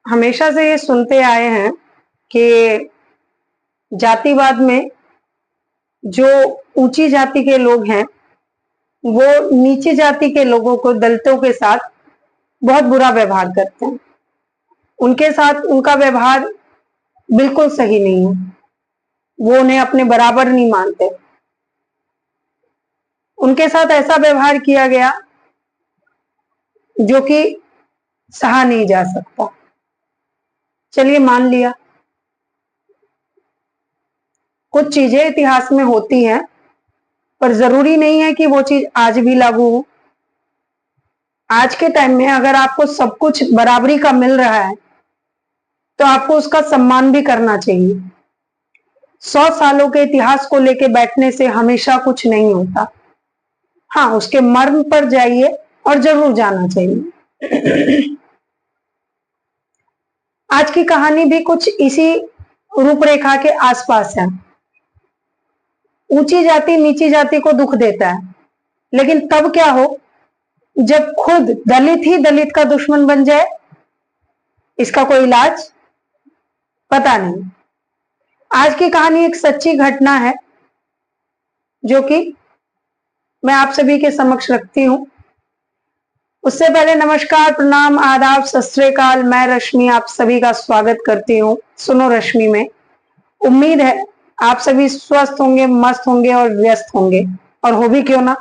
हमेशा से ये सुनते आए हैं कि जातिवाद में जो ऊंची जाति के लोग हैं वो नीची जाति के लोगों को, दलितों के साथ बहुत बुरा व्यवहार करते हैं। उनके साथ उनका व्यवहार बिल्कुल सही नहीं है, वो उन्हें अपने बराबर नहीं मानते। उनके साथ ऐसा व्यवहार किया गया जो कि सहा नहीं जा सकता। चलिए मान लिया, कुछ चीजें इतिहास में होती हैं, पर जरूरी नहीं है कि वो चीज आज भी लागू हो। आज के टाइम में अगर आपको सब कुछ बराबरी का मिल रहा है तो आपको उसका सम्मान भी करना चाहिए। 100 सालों के इतिहास को लेके बैठने से हमेशा कुछ नहीं होता। हाँ, उसके मर्म पर जाइए और जरूर जाना चाहिए। आज की कहानी भी कुछ इसी रूपरेखा के आसपास है। ऊंची जाति नीची जाति को दुख देता है, लेकिन तब क्या हो जब खुद दलित ही दलित का दुश्मन बन जाए। इसका कोई इलाज पता नहीं। आज की कहानी एक सच्ची घटना है जो कि मैं आप सभी के समक्ष रखती हूं। उससे पहले नमस्कार, प्रणाम, आदाब, सत श्री अकाल। मैं रश्मि आप सभी का स्वागत करती हूँ सुनो रश्मि में। उम्मीद है आप सभी स्वस्थ होंगे, मस्त होंगे और व्यस्त होंगे, और हो भी क्यों ना,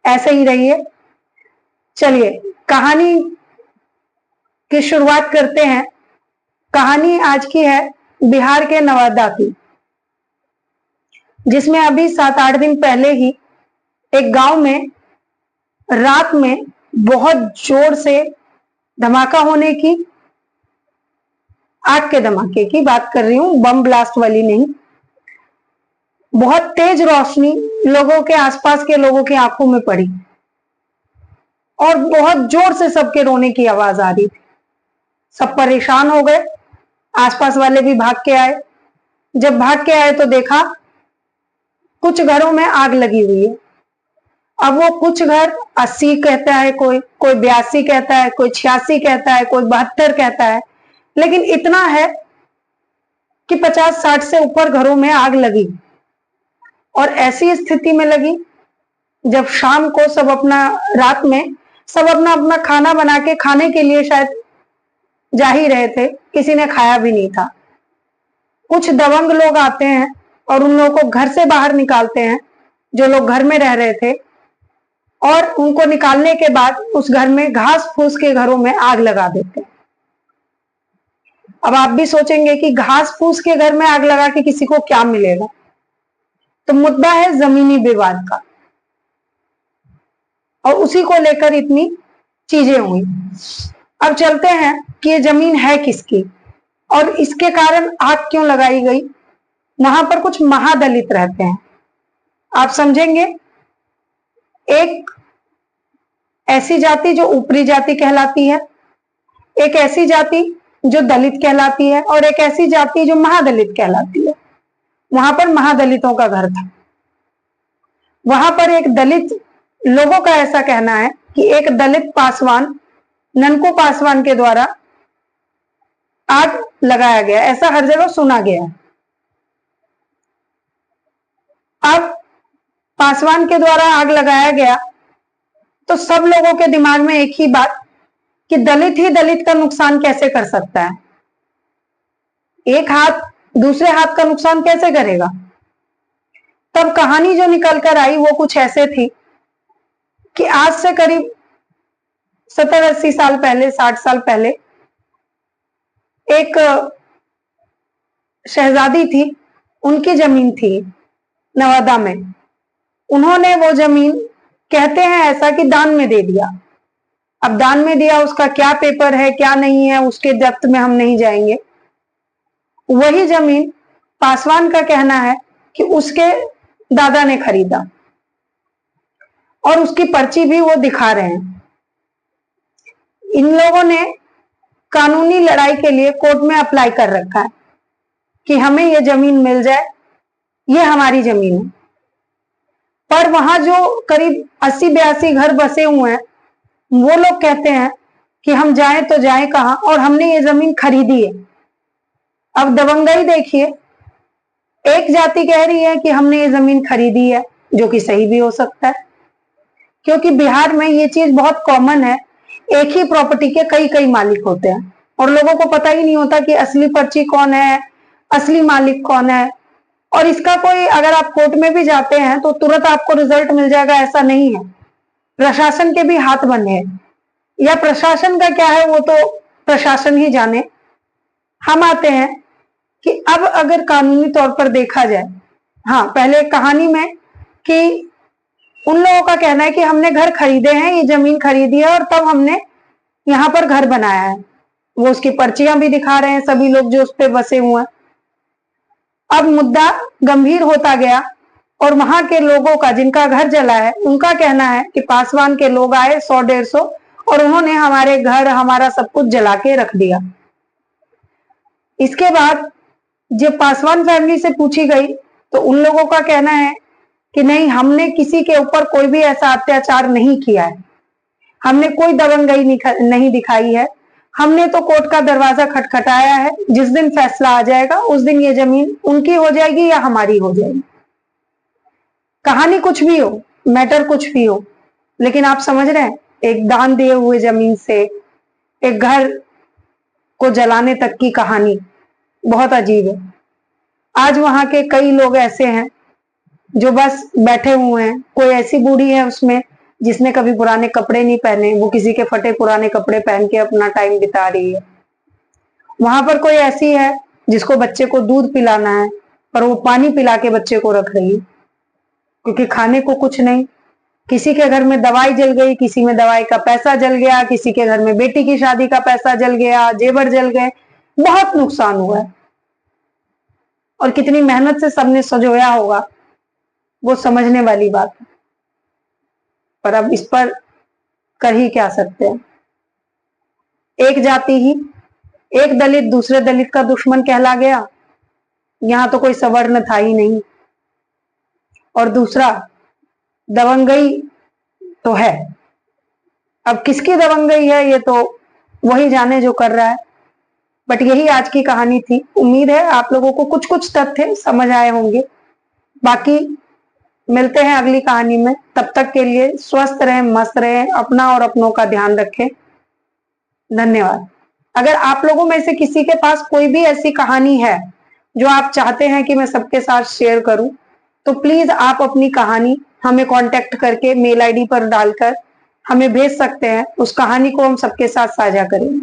ऐसे ही रहिए। चलिए कहानी की शुरुआत करते हैं। कहानी आज की है बिहार के नवादा की, जिसमें अभी 7-8 दिन पहले ही एक गांव में रात में बहुत जोर से धमाका होने की, आग के धमाके की बात कर रही हूं, बम ब्लास्ट वाली नहीं। बहुत तेज रोशनी लोगों के, आसपास के लोगों की आंखों में पड़ी और बहुत जोर से सबके रोने की आवाज आ रही थी। सब परेशान हो गए, आसपास वाले भी भाग के आए। जब भाग के आए तो देखा कुछ घरों में आग लगी हुई है। अब वो कुछ घर 80 कहता है, कोई 82 कहता है, कोई 86 कहता है, कोई 72 कहता है, लेकिन इतना है कि 50-60 से ऊपर घरों में आग लगी। और ऐसी स्थिति में लगी जब शाम को सब अपना, रात में सब अपना अपना खाना बना के खाने के लिए शायद जा ही रहे थे, किसी ने खाया भी नहीं था। कुछ दबंग लोग आते हैं और उन लोगों को घर से बाहर निकालते हैं, जो लोग घर में रह रहे थे, और उनको निकालने के बाद उस घर में घास फूस के घरों में आग लगा देते हैं। अब आप भी सोचेंगे कि घास फूस के घर में आग लगा के किसी को क्या मिलेगा, तो मुद्दा है जमीनी विवाद का, और उसी को लेकर इतनी चीजें हुई। अब चलते हैं कि ये जमीन है किसकी और इसके कारण आग क्यों लगाई गई। वहां पर कुछ महादलित रहते हैं, आप समझेंगे। एक ऐसी जाति जो ऊपरी जाति कहलाती है, एक ऐसी जाति जो दलित कहलाती है, और एक ऐसी जाति जो महादलित कहलाती है। वहां पर महादलितों का घर था। वहां पर एक दलित, लोगों का ऐसा कहना है कि एक दलित पासवान, ननकू पासवान के द्वारा आग लगाया गया, ऐसा हर जगह सुना गया। अब पासवान के द्वारा आग लगाया गया तो सब लोगों के दिमाग में एक ही बात कि दलित ही दलित का नुकसान कैसे कर सकता है, एक हाथ दूसरे हाथ का नुकसान कैसे करेगा। तब कहानी जो निकल कर आई वो कुछ ऐसे थी कि आज से करीब 70-80 साल पहले, 60 साल पहले, एक शहजादी थी, उनकी जमीन थी नवादा में। उन्होंने वो जमीन, कहते हैं ऐसा कि दान में दे दिया। अब दान में दिया, उसका क्या पेपर है क्या नहीं है, उसके डेप्थ में हम नहीं जाएंगे। वही जमीन पासवान का कहना है कि उसके दादा ने खरीदा, और उसकी पर्ची भी वो दिखा रहे हैं। इन लोगों ने कानूनी लड़ाई के लिए कोर्ट में अप्लाई कर रखा है कि हमें ये जमीन मिल जाए, ये हमारी जमीन है। पर वहां जो करीब 80-82 घर बसे हुए हैं, वो लोग कहते हैं कि हम जाएं तो जाएं कहां, और हमने ये जमीन खरीदी है। अब दबंगई देखिए, एक जाति कह रही है कि हमने ये जमीन खरीदी है, जो कि सही भी हो सकता है, क्योंकि बिहार में ये चीज बहुत कॉमन है, एक ही प्रॉपर्टी के कई कई मालिक होते हैं और लोगों को पता ही नहीं होता कि असली पर्ची कौन है, असली मालिक कौन है। और इसका कोई, अगर आप कोर्ट में भी जाते हैं तो तुरंत आपको रिजल्ट मिल जाएगा, ऐसा नहीं है। प्रशासन के भी हाथ बंधे हैं, या प्रशासन का क्या है वो तो प्रशासन ही जाने। हम आते हैं कि अब अगर कानूनी तौर पर देखा जाए, हाँ, पहले कहानी में कि उन लोगों का कहना है कि हमने घर खरीदे हैं, ये जमीन खरीदी है और तब हमने यहाँ पर घर बनाया है। वो उसकी पर्चियां भी दिखा रहे हैं सभी लोग जो उस पर बसे हुए हैं। अब मुद्दा गंभीर होता गया और वहां के लोगों का, जिनका घर जला है, उनका कहना है कि पासवान के लोग आए 100-150 और उन्होंने हमारे घर, हमारा सब कुछ जला के रख दिया। इसके बाद जब पासवान फैमिली से पूछी गई तो उन लोगों का कहना है कि नहीं, हमने किसी के ऊपर कोई भी ऐसा अत्याचार नहीं किया है, हमने कोई दबंगई नहीं दिखाई है, हमने तो कोर्ट का दरवाजा खटखटाया है, जिस दिन फैसला आ जाएगा उस दिन ये जमीन उनकी हो जाएगी या हमारी हो जाएगी। कहानी कुछ भी हो, मैटर कुछ भी हो, लेकिन आप समझ रहे हैं, एक दान दिए हुए जमीन से एक घर को जलाने तक की कहानी बहुत अजीब है। आज वहां के कई लोग ऐसे हैं जो बस बैठे हुए हैं। कोई ऐसी बूढ़ी है उसमें जिसने कभी पुराने कपड़े नहीं पहने, वो किसी के फटे पुराने कपड़े पहन के अपना टाइम बिता रही है। वहां पर कोई ऐसी है जिसको बच्चे को दूध पिलाना है, पर वो पानी पिला के बच्चे को रख रही है, क्योंकि खाने को कुछ नहीं। किसी के घर में दवाई जल गई, किसी में दवाई का पैसा जल गया, किसी के घर में बेटी की शादी का पैसा जल गया, जेवर जल गए, बहुत नुकसान हुआ है। और कितनी मेहनत से सबने सजोया होगा, वो समझने वाली बात है। पर अब इस पर कर ही क्या सकते हैं। एक जाति ही, एक दलित दूसरे दलित का दुश्मन कहला गया, यहां तो कोई सवर्ण था ही नहीं। और दूसरा, दबंगई तो है, अब किसकी दबंगई है ये तो वही जाने जो कर रहा है। बट यही आज की कहानी थी। उम्मीद है आप लोगों को कुछ कुछ तथ्य समझ आए होंगे। बाकी मिलते हैं अगली कहानी में, तब तक के लिए स्वस्थ रहें, मस्त रहें, अपना और अपनों का ध्यान रखें। धन्यवाद। अगर आप लोगों में से किसी के पास कोई भी ऐसी कहानी है जो आप चाहते हैं कि मैं सबके साथ शेयर करूं, तो प्लीज आप अपनी कहानी हमें कांटेक्ट करके मेल आईडी पर डालकर हमें भेज सकते हैं। उस कहानी को हम सबके साथ साझा करेंगे।